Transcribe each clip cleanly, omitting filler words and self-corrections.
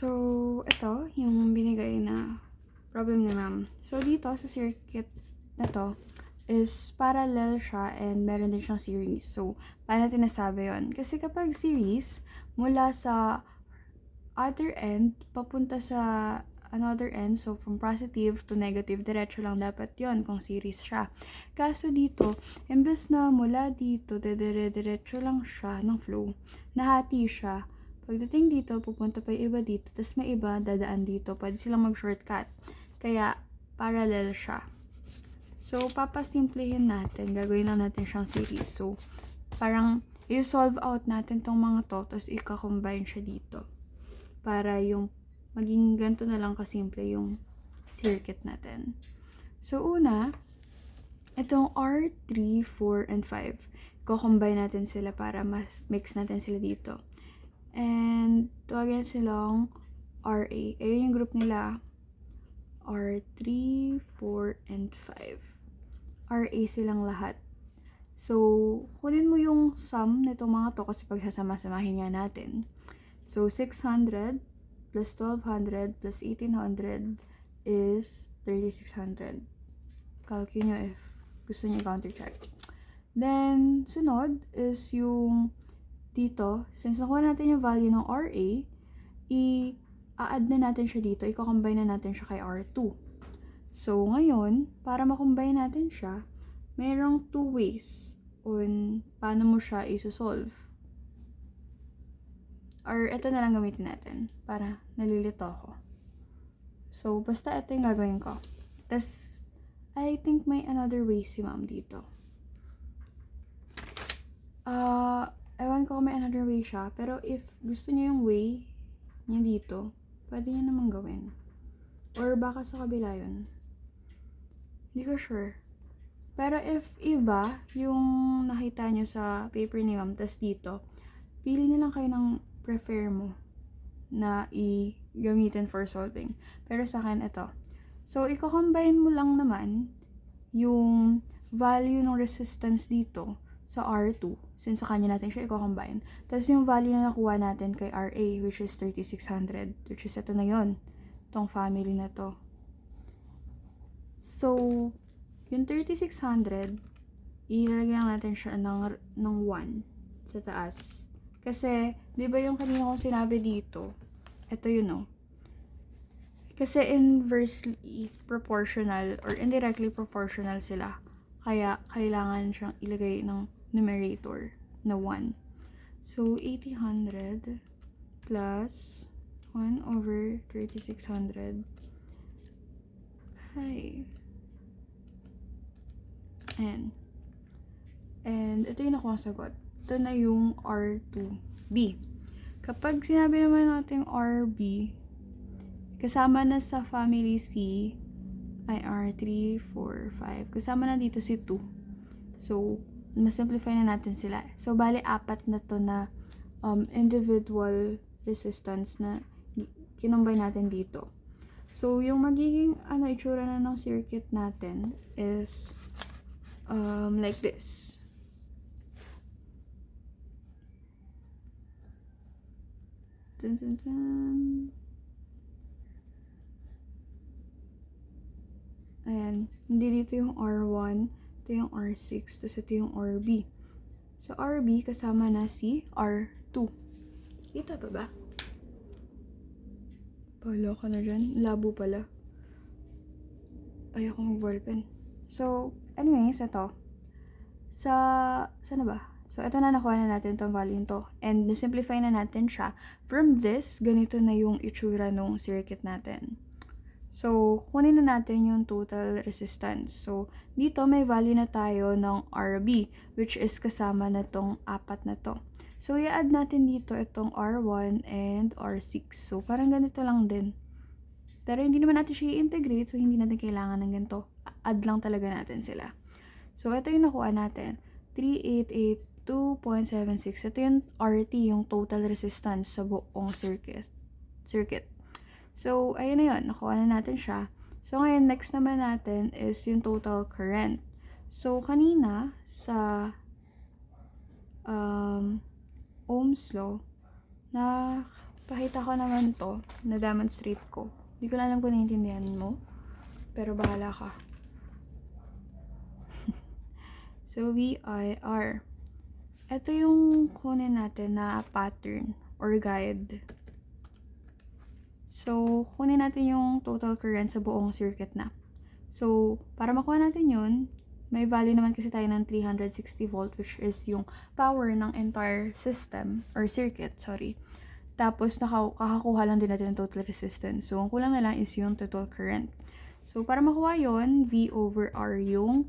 So, ito, yung binigay na problem ni ma'am. So, dito sa circuit na to, is parallel siya and meron din siyang series. So, paano natin nasabi yun? Kasi kapag series, mula sa other end, papunta sa another end, so from positive to negative, diretso lang dapat yon kung series siya. Kaso dito, imbes na mula dito, diretso lang siya ng flow, nahati siya. Pagdating dito, pupunta pa yung iba dito, tapos may iba dadaan dito. Pwede silang mag-shortcut. Kaya, parallel siya. So, papasimplehin natin. Gagawin lang natin siyang series. So, parang, i-solve out natin tong mga to, tapos i-combine siya dito. Para yung, maging ganito na lang kasimple yung circuit natin. So, una, itong R3, 4, and 5. Combine natin sila para mas mix natin sila dito. And, tawagin silang RA. Ayun yung group nila. R3, 4, and 5. RA silang lahat. So, kunin mo yung sum nitong mga to kasi pagsasama-samahin nga natin. So, 600 plus 1200 plus 1800 is 3600. Calculate nyo if gusto nyo counter-check. Then, sunod is yung dito, since nakuha natin yung value ng RA, i-add na natin siya dito, i-combine na natin siya kay R2. So, ngayon, para makombine natin siya, mayroong two ways on paano mo siya isosolve. Or, ito na lang gamitin natin para nalilito ako. So, basta ito yung gagawin ko. Tapos, I think may another way si ma'am dito. Ewan ko kung may another way siya. Pero if gusto niyo yung way niya dito, pwede niyo naman gawin. Or baka sa kabila yun. Hindi ko sure. Pero if iba, yung nakita nyo sa paper ni ma'am, tas dito, pili na lang kayo ng prefer mo na i-gamitin for solving. Pero sa akin, ito. So, i-combine mo lang naman yung value ng resistance dito sa R2, since sa kanya natin siya i-combine. Tapos yung value na nakuha natin kay RA, which is 3600, which is ito na yon, tong family na to. So, yung 3600, ilalagay lang natin siya ng 1 sa taas. Kasi, di ba yung kanina kong sinabi dito, ito yun, no? Kasi inversely proportional or indirectly proportional sila. Kaya, kailangan siyang ilagay ng numerator na 1. So, 800 plus 1 over 3600. Ay. And ito yung nakuha sagot. Ito na yung R2B. Kapag sinabi naman natin RB, kasama na sa family C ay R3, 4, 5. Kasama na dito si 2. So, masimplify na natin sila. So, bali, 4 na to na individual resistance na kinumbay natin dito. So, yung magiging itsura na ng circuit natin is like this. Dun, dun, dun. Ayan. Hindi dito yung R1. Ito yung R6. Tapos ito yung RB. So, RB kasama na si R2. Dito pa ba? Pala ka na dyan. Labo pala. Ayoko mag-ballpen. So, anyways, ito. Sana ba? So, ito na nakuha na natin itong value to. And, nasimplify na natin siya. From this, ganito na yung itsura ng circuit natin. So, kunin na natin yung total resistance. So, dito may value na tayo ng RB, which is kasama na tong 4 na to. So, i-add natin dito itong R1 and R6. So, parang ganito lang din. Pero hindi naman natin siya i-integrate, so hindi natin kailangan ng ganito. Add lang talaga natin sila. So, ito yung nakuha natin. 3882.76. Ito yung RT, yung total resistance sa buong circuit. So, ayun na yun. Nakuha na natin siya. So, ngayon, next naman natin is yung total current. So, kanina, sa Ohm's law, Pakita ko naman to, na-demonstrate ko. Hindi ko na alam kung naiintindihan mo, pero bahala ka. So, VIR. Ito yung kunin natin na pattern or guide. So, kunin natin yung total current sa buong circuit na. So, para makuha natin yun, may value naman kasi tayo ng 360 volt, which is yung power ng entire system, or circuit, sorry. Tapos, kakakuha lang din natin ng total resistance. So, ang kulang na lang is yung total current. So, para makuha yun, V over R yung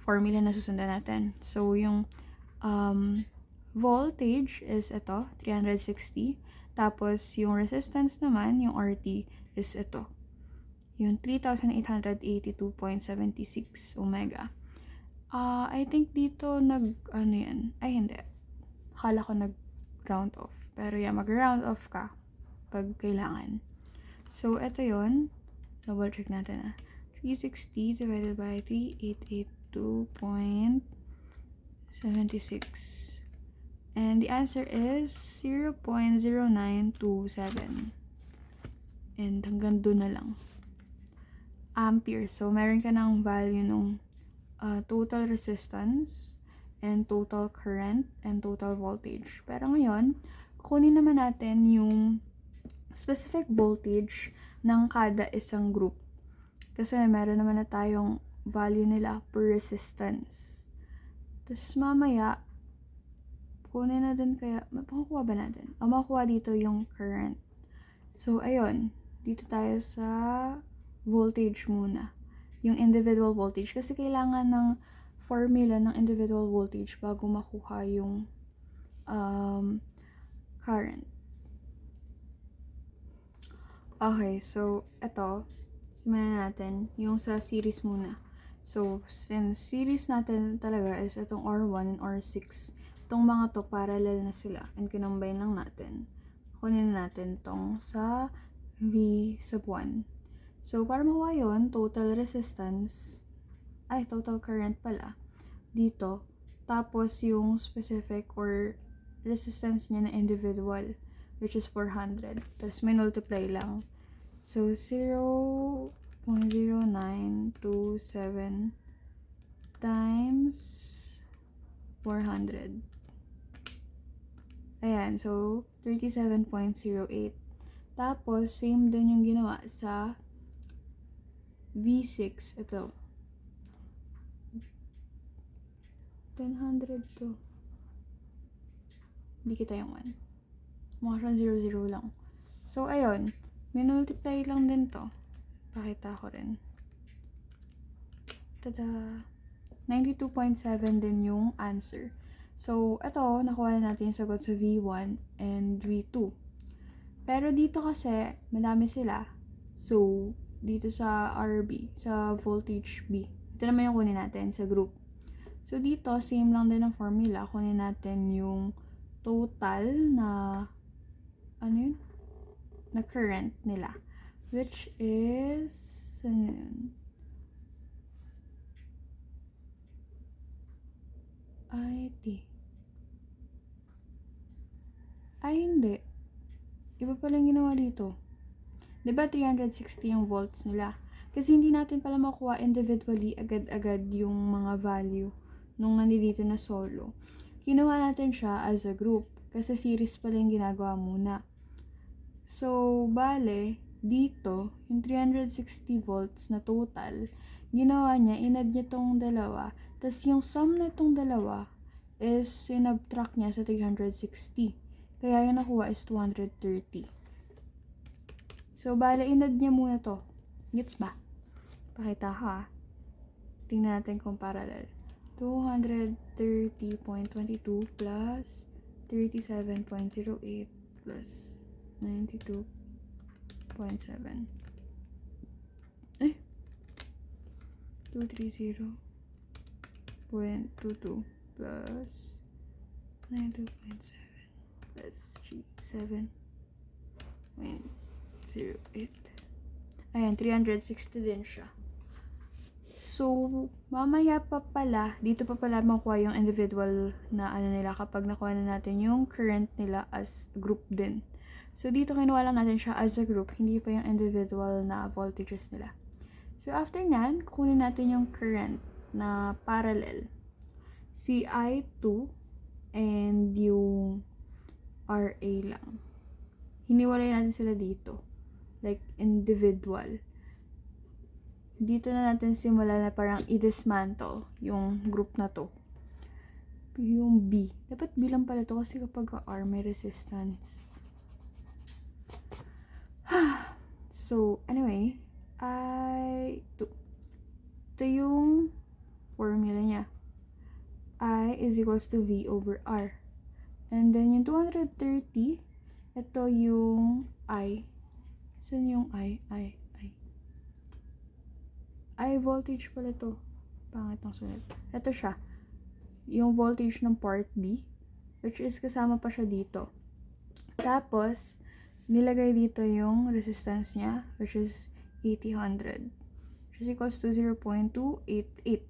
formula na susundan natin. So, yung voltage is ito, 360. Tapos, yung resistance naman, yung RT, is ito. Yung 3,882.76 omega. I think dito ano yan? Ay, hindi. Akala ko nag-round off. Pero yeah, mag-round off ka pag kailangan. So, ito yon. Double check natin 360 divided by 3882.76. And the answer is 0.0927. And hanggang doon na lang. Ampere. So, meron ka ng value nung total resistance and total current and total voltage. Pero ngayon, kunin naman natin yung specific voltage ng kada isang group. Kasi meron naman na tayong value nila per resistance. Tapos mamaya, kunin na din kaya, makukuha ba natin? Makukuha dito yung current. So, ayun. Dito tayo sa voltage muna. Yung individual voltage. Kasi kailangan ng formula ng individual voltage bago makuha yung current. Okay, so ito, simulan natin yung sa series muna. So, since series natin talaga is itong R1 and R6, itong mga to parallel na sila and kinombine lang natin. Kunin natin tong sa V sub 1. So, para makuha yun, total resistance, total current pala, dito. Tapos, yung specific or resistance niya na individual, which is 400. Tapos, may multiply lang. So, 0.0927 times 400. Ayan, so, 37.08. Tapos, same din yung ginawa sa V6, ito. 1000 to. Hindi kita yung 1. Mukha siyang 0, 0 lang. So, ayun. Minultiply lang din to. Pakita ko rin. Tada! 92.7 din yung answer. So, ito, nakuha na natin yung sagot sa V1 and V2. Pero dito kasi, madami sila. So, dito sa RB, sa voltage B. Ito naman yung kunin natin sa group. So, dito, same lang din ang formula. Kunin natin yung total na, ano yun? Na current nila. Which is, ano yun? IT. Ay, hindi. Iba pala yung ginawa dito. Diba 360 yung volts nila? Kasi hindi natin pala makuha individually agad-agad yung mga value nung nandito na solo. Kinuha natin siya as a group kasi series pala yung ginagawa muna. So, bale, dito, yung 360 volts na total, ginawa niya, inad niya tong dalawa, tas yung sum na itong dalawa is sinubtract niya sa 360. Kaya yung nakuha is 230. So, bale, inad niya muna to. Gets ba? Pakita ko Tingnan natin kung parallel. 230.22 plus 37.08 plus 92.7. 230.22 plus 92.7 plus 37.08. Ayan, 360 din siya. So, mamaya pa pala, dito pa pala makuha yung individual na ano nila kapag nakuha na natin yung current nila as group din. So, dito kinuha lang natin siya as a group, hindi pa yung individual na voltages nila. So, after nyan, kukunin natin yung current na parallel. Si I2 and yung RA lang. Hiniwalay natin sila dito. Like, individual. Dito na natin simula na parang i-dismantle yung group na to. Yung B. Dapat B lang pala to kasi kapag R may resistance. So, anyway, ito yung formula niya. I is equals to V over R. And then yung 230, ito yung I. Saan yung I voltage pala to. Pangit ang sulat. Ito siya. Yung voltage ng part B, which is kasama pa siya dito. Tapos, nilagay dito yung resistance niya, which is 8000, which is equals to 0.288.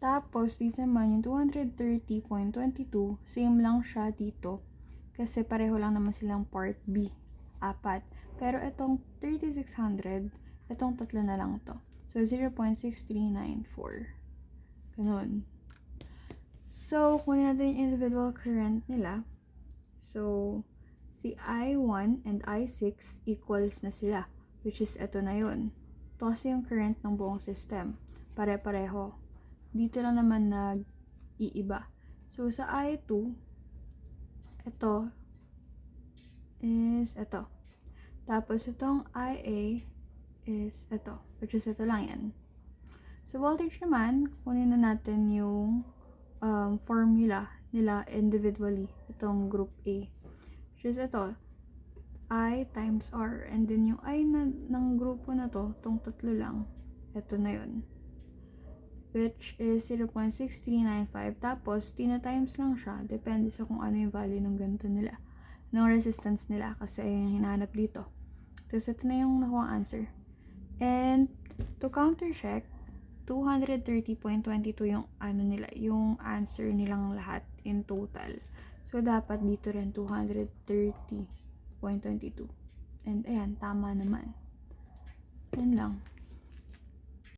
Tapos, dito naman yung 230.22, same lang siya dito, kasi pareho lang naman silang part B, 4. Pero itong 3600, itong tatlo na lang to. So, 0.6394. Ganun. So, kunin natin yung individual current nila. So, si I1 and I6 equals na sila, which is ito na yun. Ito kasi yung current ng buong system. Pare-pareho. Dito lang naman nag-iiba. So, sa I2, ito is ito. Tapos, itong IA is ito, which is ito lang yan. So, voltage naman, kunin na natin yung formula nila individually. Itong group A. Which is ito, I times R. And then yung I ng grupo na to, itong tatlo lang, ito na yun. Which is 0.6395. Tapos, tina-times lang siya. Depende sa kung ano yung value ng ganito nila. Ng resistance nila. Kasi ayun yung hinahanap dito. Tapos, ito na yung nakuha answer. And, to counter-check, 230.22 yung ano nila, yung answer nilang lahat in total. So, dapat dito rin 230.22. And, ayan, tama naman. Yan lang.